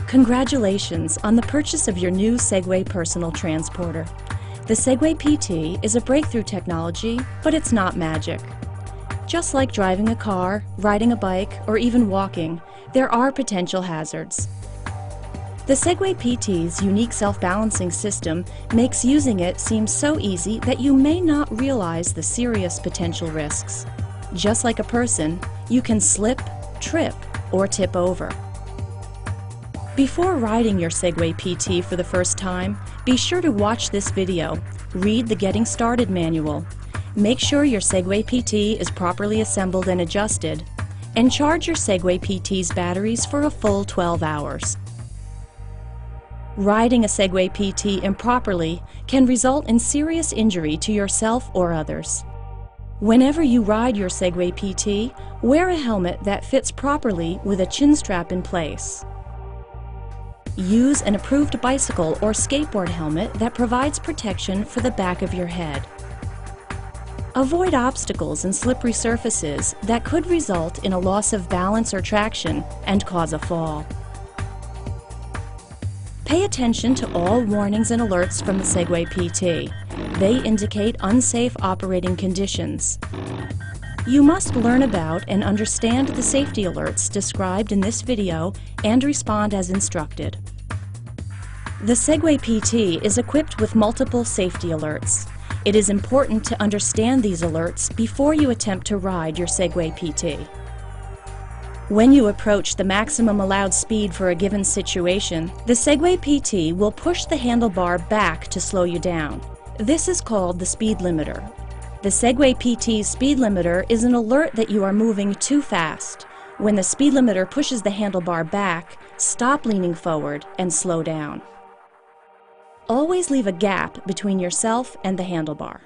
Congratulations on the purchase of your new Segway personal transporter. The Segway PT is a breakthrough technology, but it's not magic. Just like driving a car, riding a bike, or even walking, there are potential hazards. The Segway PT's unique self-balancing system makes using it seem so easy that you may not realize the serious potential risks. Just like a person, you can slip, trip, or tip over. Before riding your Segway PT for the first time, be sure to watch this video, read the Getting Started manual, make sure your Segway PT is properly assembled and adjusted, and charge your Segway PT's batteries for a full 12 hours. Riding a Segway PT improperly can result in serious injury to yourself or others. Whenever you ride your Segway PT, wear a helmet that fits properly with a chin strap in place. Use an approved bicycle or skateboard helmet that provides protection for the back of your head. Avoid obstacles and slippery surfaces that could result in a loss of balance or traction and cause a fall. Pay attention to all warnings and alerts from the Segway PT. They indicate unsafe operating conditions. You must learn about and understand the safety alerts described in this video and respond as instructed. The Segway PT is equipped with multiple safety alerts. It is important to understand these alerts before you attempt to ride your Segway PT. When you approach the maximum allowed speed for a given situation, the Segway PT will push the handlebar back to slow you down. This is called the speed limiter. The Segway PT's speed limiter is an alert that you are moving too fast. When the speed limiter pushes the handlebar back, stop leaning forward and slow down. Always leave a gap between yourself and the handlebar.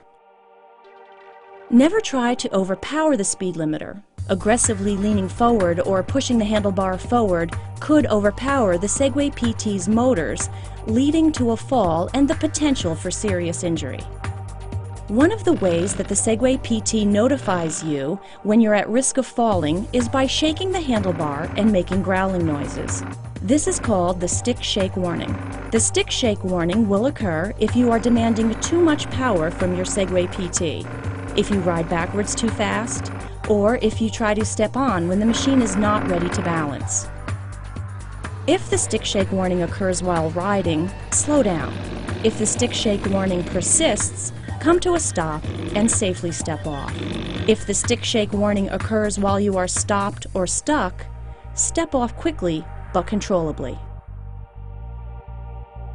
Never try to overpower the speed limiter. Aggressively leaning forward or pushing the handlebar forward could overpower the Segway PT's motors, leading to a fall and the potential for serious injury. One of the ways that the Segway PT notifies you when you're at risk of falling is by shaking the handlebar and making growling noises. This is called the stick shake warning. The stick shake warning will occur if you are demanding too much power from your Segway PT, if you ride backwards too fast, or if you try to step on when the machine is not ready to balance. If the stick shake warning occurs while riding, slow down. If the stick shake warning persists, come to a stop and safely step off. If the stick shake warning occurs while you are stopped or stuck, step off quickly but controllably.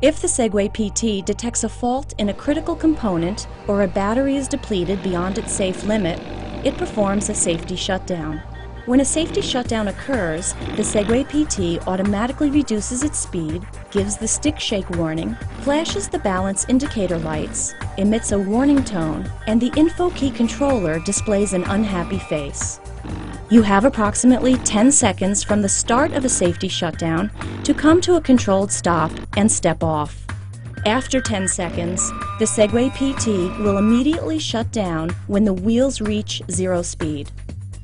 If the Segway PT detects a fault in a critical component or a battery is depleted beyond its safe limit, it performs a safety shutdown. When a safety shutdown occurs, the Segway PT automatically reduces its speed, gives the stick shake warning, flashes the balance indicator lights, emits a warning tone, and the info key controller displays an unhappy face. You have approximately 10 seconds from the start of a safety shutdown to come to a controlled stop and step off. After 10 seconds, the Segway PT will immediately shut down when the wheels reach zero speed.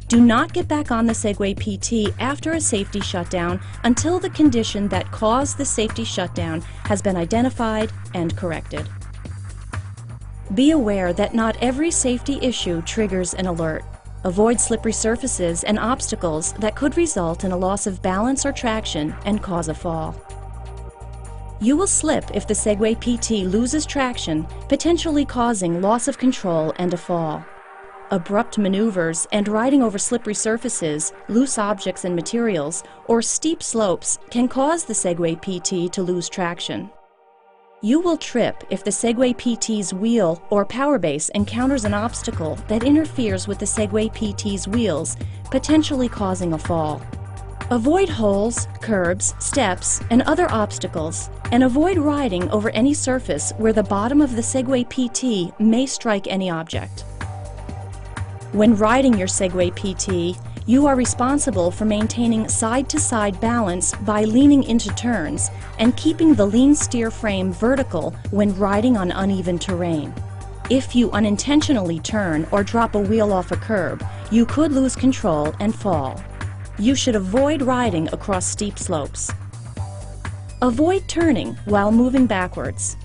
Do not get back on the Segway PT after a safety shutdown until the condition that caused the safety shutdown has been identified and corrected. Be aware that not every safety issue triggers an alert. Avoid slippery surfaces and obstacles that could result in a loss of balance or traction and cause a fall. You will slip if the Segway PT loses traction, potentially causing loss of control and a fall. Abrupt maneuvers and riding over slippery surfaces, loose objects and materials, or steep slopes can cause the Segway PT to lose traction. You will trip if the Segway PT's wheel or power base encounters an obstacle that interferes with the Segway PT's wheels, potentially causing a fall. Avoid holes, curbs, steps, and other obstacles, and avoid riding over any surface where the bottom of the Segway PT may strike any object. When riding your Segway PT, you are responsible for maintaining side-to-side balance by leaning into turns and keeping the lean steer frame vertical when riding on uneven terrain. If you unintentionally turn or drop a wheel off a curb, you could lose control and fall. You should avoid riding across steep slopes. Avoid turning while moving backwards.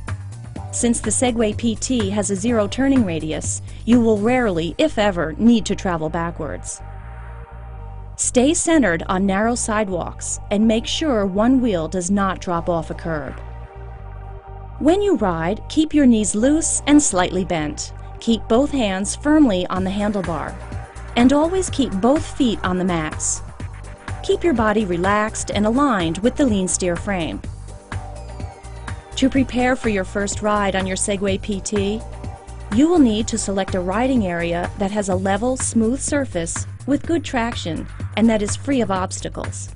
Since the Segway PT has a zero turning radius, you will rarely, if ever, need to travel backwards. Stay centered on narrow sidewalks and make sure one wheel does not drop off a curb. When you ride, keep your knees loose and slightly bent. Keep both hands firmly on the handlebar. And always keep both feet on the mats. Keep your body relaxed and aligned with the lean steer frame. To prepare for your first ride on your Segway PT, you will need to select a riding area that has a level, smooth surface with good traction and that is free of obstacles.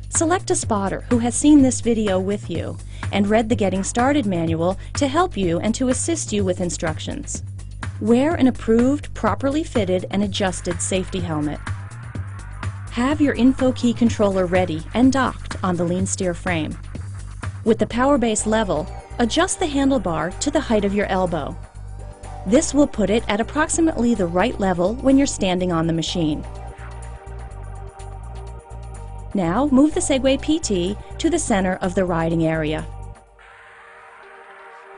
Select a spotter who has seen this video with you and read the Getting Started manual to help you and to assist you with instructions. Wear an approved, properly fitted and adjusted safety helmet. Have your info key controller ready and docked on the lean steer frame. With the power base level, adjust the handlebar to the height of your elbow. This will put it at approximately the right level when you're standing on the machine. Now move the Segway PT to the center of the riding area.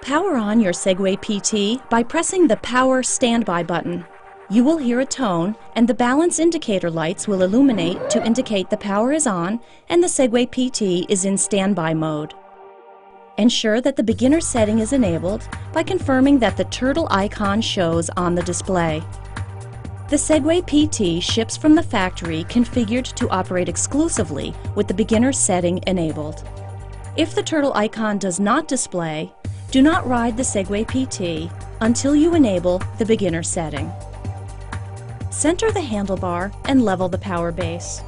Power on your Segway PT by pressing the Power Standby button. You will hear a tone and the balance indicator lights will illuminate to indicate the power is on and the Segway PT is in standby mode. Ensure that the beginner setting is enabled by confirming that the turtle icon shows on the display. The Segway PT ships from the factory configured to operate exclusively with the beginner setting enabled. If the turtle icon does not display, do not ride the Segway PT until you enable the beginner setting. Center the handlebar and level the power base.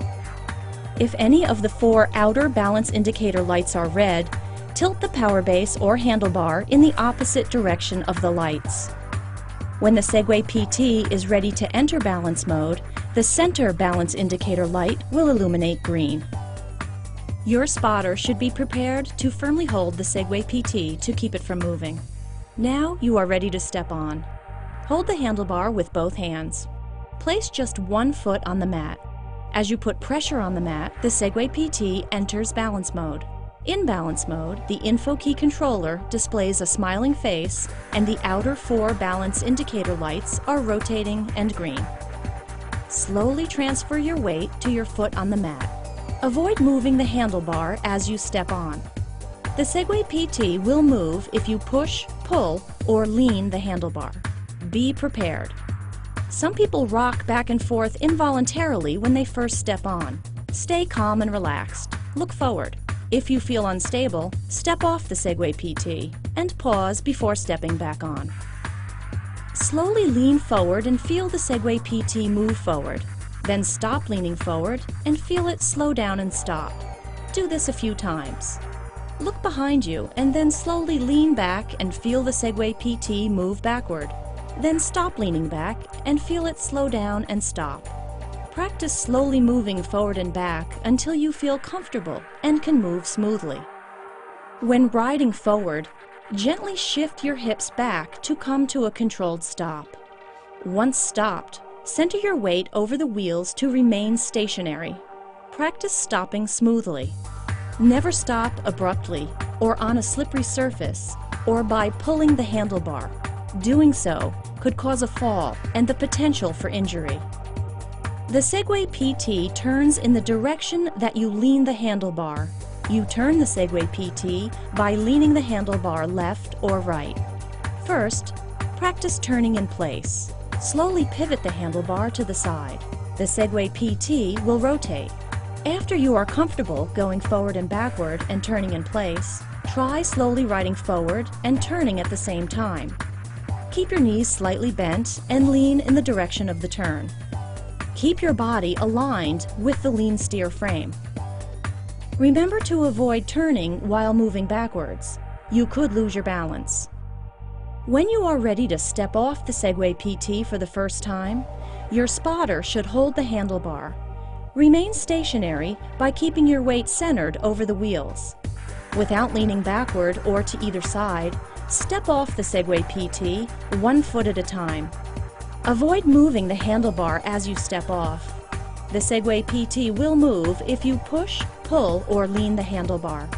If any of the 4 outer balance indicator lights are red, tilt the power base or handlebar in the opposite direction of the lights. When the Segway PT is ready to enter balance mode, the center balance indicator light will illuminate green. Your spotter should be prepared to firmly hold the Segway PT to keep it from moving. Now you are ready to step on. Hold the handlebar with both hands. Place just one foot on the mat. As you put pressure on the mat, the Segway PT enters balance mode. In balance mode, the info key controller displays a smiling face and the outer 4 balance indicator lights are rotating and green. Slowly transfer your weight to your foot on the mat. Avoid moving the handlebar as you step on. The Segway PT will move if you push, pull, or lean the handlebar. Be prepared. Some people rock back and forth involuntarily when they first step on. Stay calm and relaxed. Look forward. If you feel unstable, step off the Segway PT and pause before stepping back on. Slowly lean forward and feel the Segway PT move forward. Then stop leaning forward and feel it slow down and stop. Do this a few times. Look behind you and then slowly lean back and feel the Segway PT move backward. Then stop leaning back and feel it slow down and stop. Practice slowly moving forward and back until you feel comfortable and can move smoothly. When riding forward, gently shift your hips back to come to a controlled stop. Once stopped, center your weight over the wheels to remain stationary. Practice stopping smoothly. Never stop abruptly or on a slippery surface or by pulling the handlebar. Doing so could cause a fall and the potential for injury. The Segway PT turns in the direction that you lean the handlebar. You turn the Segway PT by leaning the handlebar left or right. First, practice turning in place. Slowly pivot the handlebar to the side. The Segway PT will rotate. After you are comfortable going forward and backward and turning in place, try slowly riding forward and turning at the same time. Keep your knees slightly bent and lean in the direction of the turn. Keep your body aligned with the lean steer frame. Remember to avoid turning while moving backwards. You could lose your balance. When you are ready to step off the Segway PT for the first time, your spotter should hold the handlebar. Remain stationary by keeping your weight centered over the wheels. Without leaning backward or to either side, step off the Segway PT 1 foot at a time. Avoid moving the handlebar as you step off. The Segway PT will move if you push, pull, or lean the handlebar.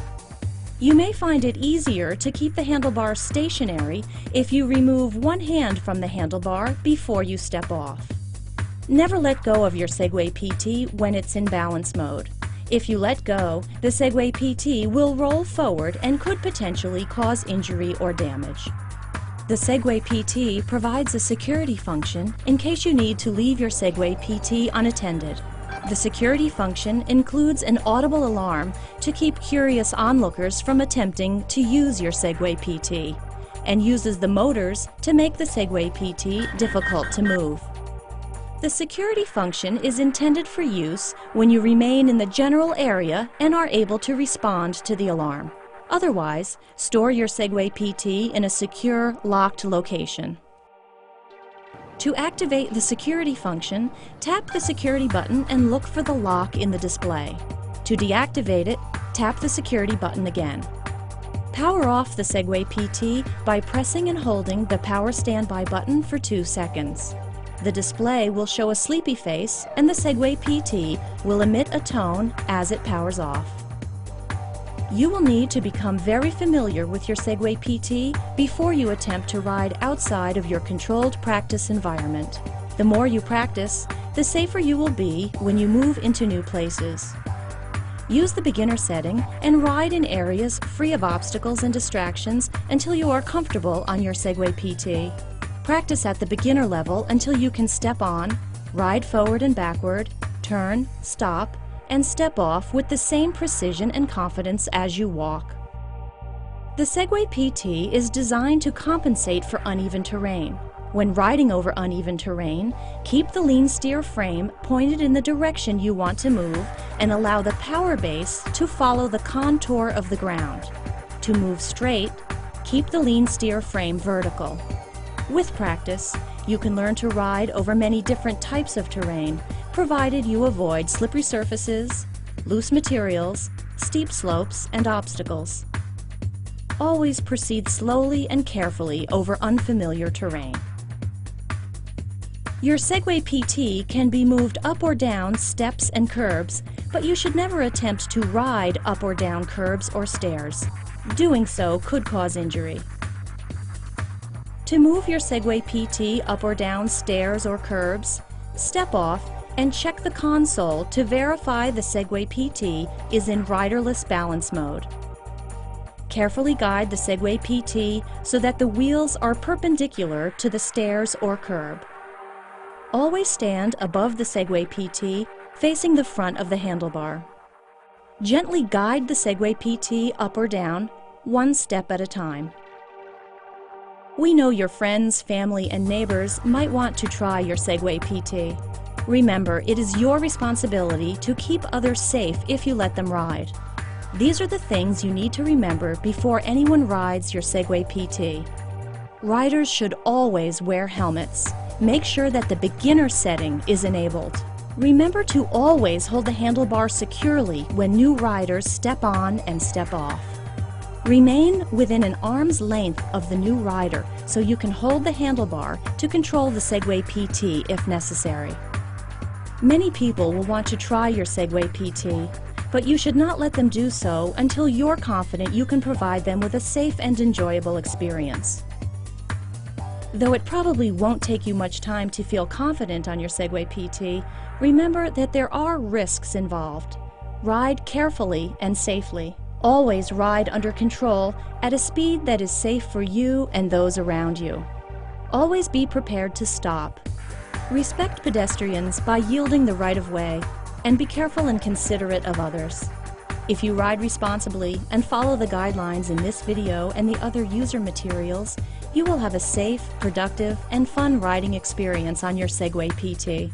You may find it easier to keep the handlebar stationary if you remove one hand from the handlebar before you step off. Never let go of your Segway PT when it's in balance mode. If you let go, the Segway PT will roll forward and could potentially cause injury or damage. The Segway PT provides a security function in case you need to leave your Segway PT unattended. The security function includes an audible alarm to keep curious onlookers from attempting to use your Segway PT, and uses the motors to make the Segway PT difficult to move. The security function is intended for use when you remain in the general area and are able to respond to the alarm. Otherwise, store your Segway PT in a secure, locked location. To activate the security function, tap the security button and look for the lock in the display. To deactivate it, tap the security button again. Power off the Segway PT by pressing and holding the power standby button for 2 seconds. The display will show a sleepy face and the Segway PT will emit a tone as it powers off. You will need to become very familiar with your Segway PT before you attempt to ride outside of your controlled practice environment. The more you practice, the safer you will be when you move into new places. Use the beginner setting and ride in areas free of obstacles and distractions until you are comfortable on your Segway PT. Practice at the beginner level until you can step on, ride forward and backward, turn, stop, and step off with the same precision and confidence as you walk. The Segway PT is designed to compensate for uneven terrain. When riding over uneven terrain, keep the lean steer frame pointed in the direction you want to move and allow the power base to follow the contour of the ground. To move straight, keep the lean steer frame vertical. With practice, you can learn to ride over many different types of terrain, provided you avoid slippery surfaces, loose materials, steep slopes, and obstacles. Always proceed slowly and carefully over unfamiliar terrain. Your Segway PT can be moved up or down steps and curbs, but you should never attempt to ride up or down curbs or stairs. Doing so could cause injury. To move your Segway PT up or down stairs or curbs, step off and check the console to verify the Segway PT is in riderless balance mode. Carefully guide the Segway PT so that the wheels are perpendicular to the stairs or curb. Always stand above the Segway PT, facing the front of the handlebar. Gently guide the Segway PT up or down, one step at a time. We know your friends, family, and neighbors might want to try your Segway PT. Remember, it is your responsibility to keep others safe if you let them ride. These are the things you need to remember before anyone rides your Segway PT. Riders should always wear helmets. Make sure that the beginner setting is enabled. Remember to always hold the handlebar securely when new riders step on and step off. Remain within an arm's length of the new rider so you can hold the handlebar to control the Segway PT if necessary. Many people will want to try your Segway PT, but you should not let them do so until you're confident you can provide them with a safe and enjoyable experience. Though it probably won't take you much time to feel confident on your Segway PT, remember that there are risks involved. Ride carefully and safely. Always ride under control at a speed that is safe for you and those around you. Always be prepared to stop. Respect pedestrians by yielding the right-of-way, and be careful and considerate of others. If you ride responsibly and follow the guidelines in this video and the other user materials, you will have a safe, productive, and fun riding experience on your Segway PT.